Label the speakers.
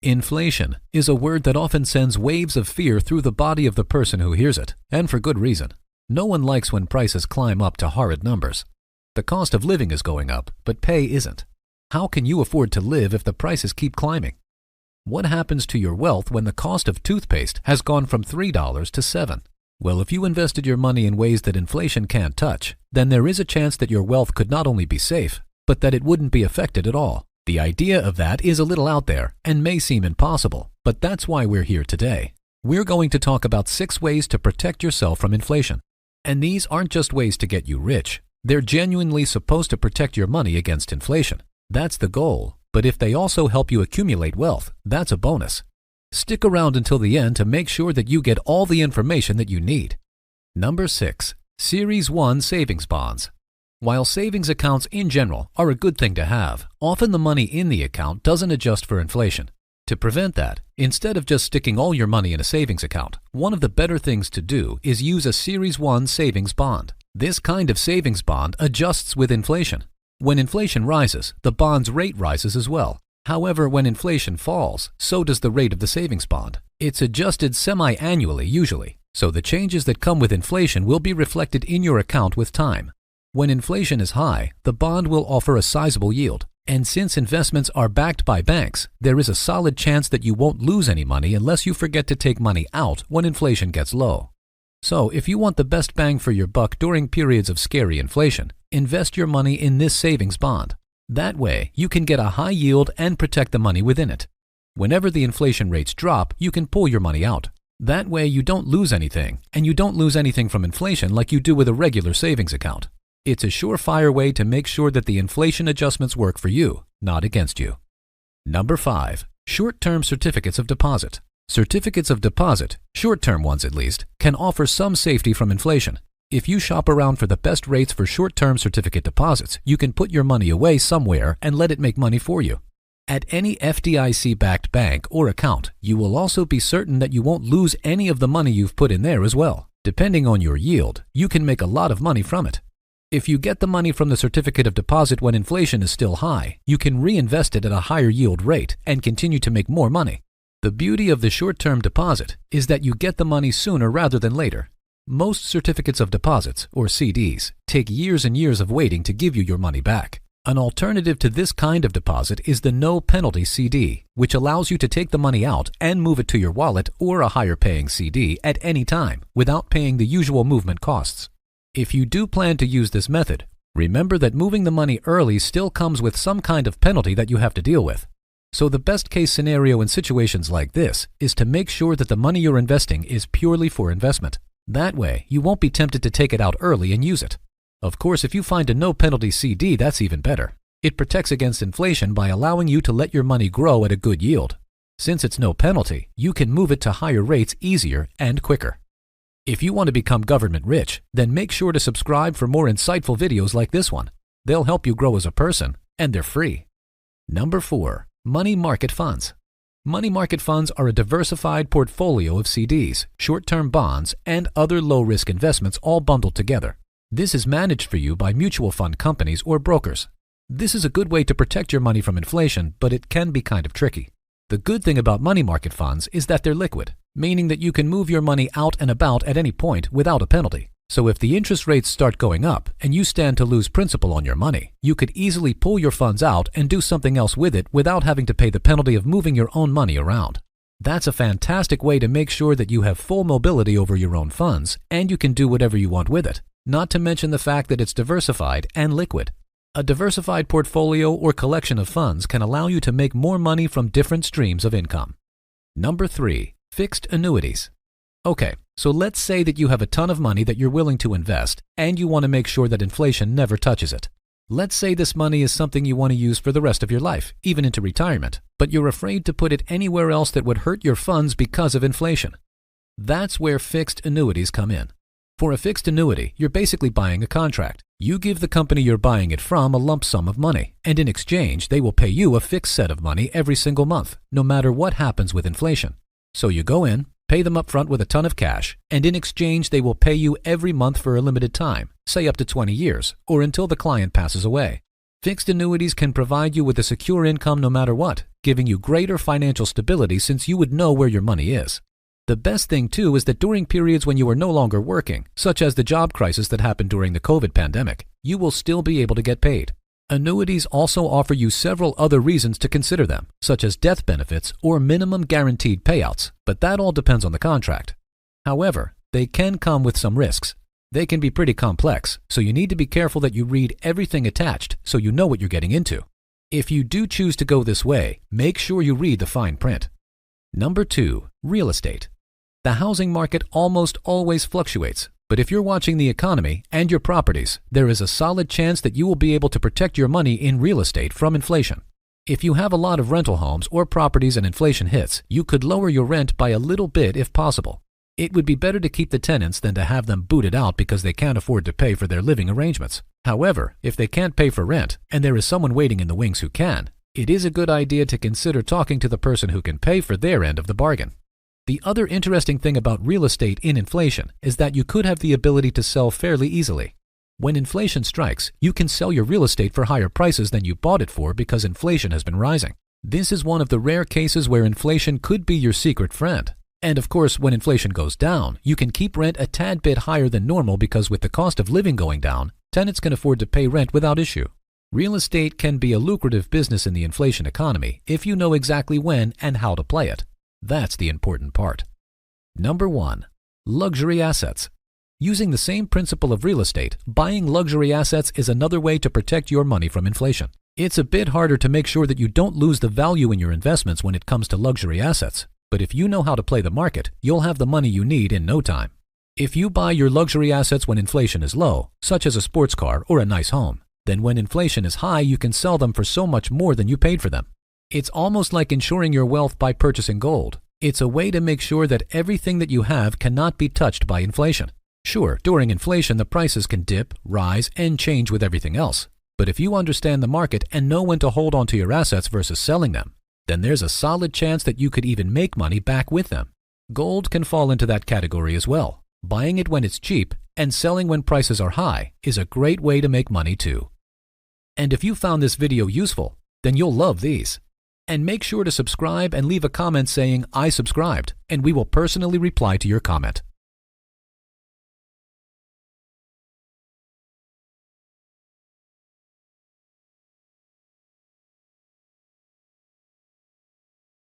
Speaker 1: Inflation is a word that often sends waves of fear through the body of the person who hears it, and for good reason. No one likes when prices climb up to horrid numbers. The cost of living is going up, but pay isn't. How can you afford to live if the prices keep climbing? What happens to your wealth when the cost of toothpaste has gone from $3 to $7? Well, if you invested your money in ways that inflation can't touch, then there is a chance that your wealth could not only be safe, but that it wouldn't be affected at all. The idea of that is a little out there and may seem impossible, but that's why we're here today. We're going to talk about 6 ways to protect yourself from inflation. And these aren't just ways to get you rich. They're genuinely supposed to protect your money against inflation. That's the goal, but if they also help you accumulate wealth, that's a bonus. Stick around until the end to make sure that you get all the information that you need. Number 6. Series 1 Savings Bonds. While savings accounts in general are a good thing to have, often the money in the account doesn't adjust for inflation. To prevent that, instead of just sticking all your money in a savings account, one of the better things to do is use a Series 1 savings bond. This kind of savings bond adjusts with inflation. When inflation rises, the bond's rate rises as well. However, when inflation falls, so does the rate of the savings bond. It's adjusted semi-annually usually, so the changes that come with inflation will be reflected in your account with time. When inflation is high, the bond will offer a sizable yield. And since investments are backed by banks, there is a solid chance that you won't lose any money unless you forget to take money out when inflation gets low. So if you want the best bang for your buck during periods of scary inflation, invest your money in this savings bond. That way, you can get a high yield and protect the money within it. Whenever the inflation rates drop, you can pull your money out. That way, you don't lose anything, and you don't lose anything from inflation like you do with a regular savings account. It's a surefire way to make sure that the inflation adjustments work for you, not against you. Number 5. Short-term certificates of deposit. Certificates of deposit, short-term ones at least, can offer some safety from inflation. If you shop around for the best rates for short-term certificate deposits, you can put your money away somewhere and let it make money for you. At any FDIC-backed bank or account, you will also be certain that you won't lose any of the money you've put in there as well. Depending on your yield, you can make a lot of money from it. If you get the money from the certificate of deposit when inflation is still high, you can reinvest it at a higher yield rate and continue to make more money. The beauty of the short-term deposit is that you get the money sooner rather than later. Most certificates of deposits, or CDs, take years and years of waiting to give you your money back. An alternative to this kind of deposit is the no-penalty CD, which allows you to take the money out and move it to your wallet or a higher-paying CD at any time without paying the usual movement costs. If you do plan to use this method, remember that moving the money early still comes with some kind of penalty that you have to deal with. So the best case scenario in situations like this is to make sure that the money you're investing is purely for investment. That way, you won't be tempted to take it out early and use it. Of course, if you find a no-penalty CD, that's even better. It protects against inflation by allowing you to let your money grow at a good yield. Since it's no penalty, you can move it to higher rates easier and quicker. If you want to become government rich, then make sure to subscribe for more insightful videos like this one. They'll help you grow as a person, and they're free. Number 4. Money market funds. Money market funds are a diversified portfolio of CDs, short-term bonds, and other low-risk investments all bundled together. This is managed for you by mutual fund companies or brokers. This is a good way to protect your money from inflation, but it can be kind of tricky. The good thing about money market funds is that they're liquid, meaning that you can move your money out and about at any point without a penalty. So if the interest rates start going up and you stand to lose principal on your money, you could easily pull your funds out and do something else with it without having to pay the penalty of moving your own money around. That's a fantastic way to make sure that you have full mobility over your own funds and you can do whatever you want with it, not to mention the fact that it's diversified and liquid. A diversified portfolio or collection of funds can allow you to make more money from different streams of income. Number 3. Fixed annuities. Okay, so let's say that you have a ton of money that you're willing to invest and you want to make sure that inflation never touches it. Let's say this money is something you want to use for the rest of your life, even into retirement, but you're afraid to put it anywhere else that would hurt your funds because of inflation. That's where fixed annuities come in. For a fixed annuity, you're basically buying a contract. You give the company you're buying it from a lump sum of money, and in exchange, they will pay you a fixed set of money every single month, no matter what happens with inflation. So you go in, pay them up front with a ton of cash, and in exchange, they will pay you every month for a limited time, say up to 20 years, or until the client passes away. Fixed annuities can provide you with a secure income no matter what, giving you greater financial stability since you would know where your money is. The best thing too is that during periods when you are no longer working, such as the job crisis that happened during the COVID pandemic, you will still be able to get paid. Annuities also offer you several other reasons to consider them, such as death benefits or minimum guaranteed payouts, but that all depends on the contract. However, they can come with some risks. They can be pretty complex, so you need to be careful that you read everything attached so you know what you're getting into. If you do choose to go this way, make sure you read the fine print. Number 2, real estate. The housing market almost always fluctuates, but if you're watching the economy and your properties, there is a solid chance that you will be able to protect your money in real estate from inflation. If you have a lot of rental homes or properties and inflation hits, you could lower your rent by a little bit if possible. It would be better to keep the tenants than to have them booted out because they can't afford to pay for their living arrangements. However, if they can't pay for rent and there is someone waiting in the wings who can, it is a good idea to consider talking to the person who can pay for their end of the bargain. The other interesting thing about real estate in inflation is that you could have the ability to sell fairly easily. When inflation strikes, you can sell your real estate for higher prices than you bought it for because inflation has been rising. This is one of the rare cases where inflation could be your secret friend. And of course, when inflation goes down, you can keep rent a tad bit higher than normal because with the cost of living going down, tenants can afford to pay rent without issue. Real estate can be a lucrative business in the inflation economy if you know exactly when and how to play it. That's the important part. Number 1, luxury assets. Using the same principle of real estate, buying luxury assets is another way to protect your money from inflation. It's a bit harder to make sure that you don't lose the value in your investments when it comes to luxury assets. But if you know how to play the market, you'll have the money you need in no time. If you buy your luxury assets when inflation is low, such as a sports car or a nice home, then when inflation is high, you can sell them for so much more than you paid for them. It's almost like insuring your wealth by purchasing gold. It's a way to make sure that everything that you have cannot be touched by inflation. Sure, during inflation, the prices can dip, rise, and change with everything else. But if you understand the market and know when to hold on to your assets versus selling them, then there's a solid chance that you could even make money back with them. Gold can fall into that category as well. Buying it when it's cheap and selling when prices are high is a great way to make money too. And if you found this video useful, then you'll love these. And make sure to subscribe and leave a comment saying, "I subscribed," and we will personally reply to your comment.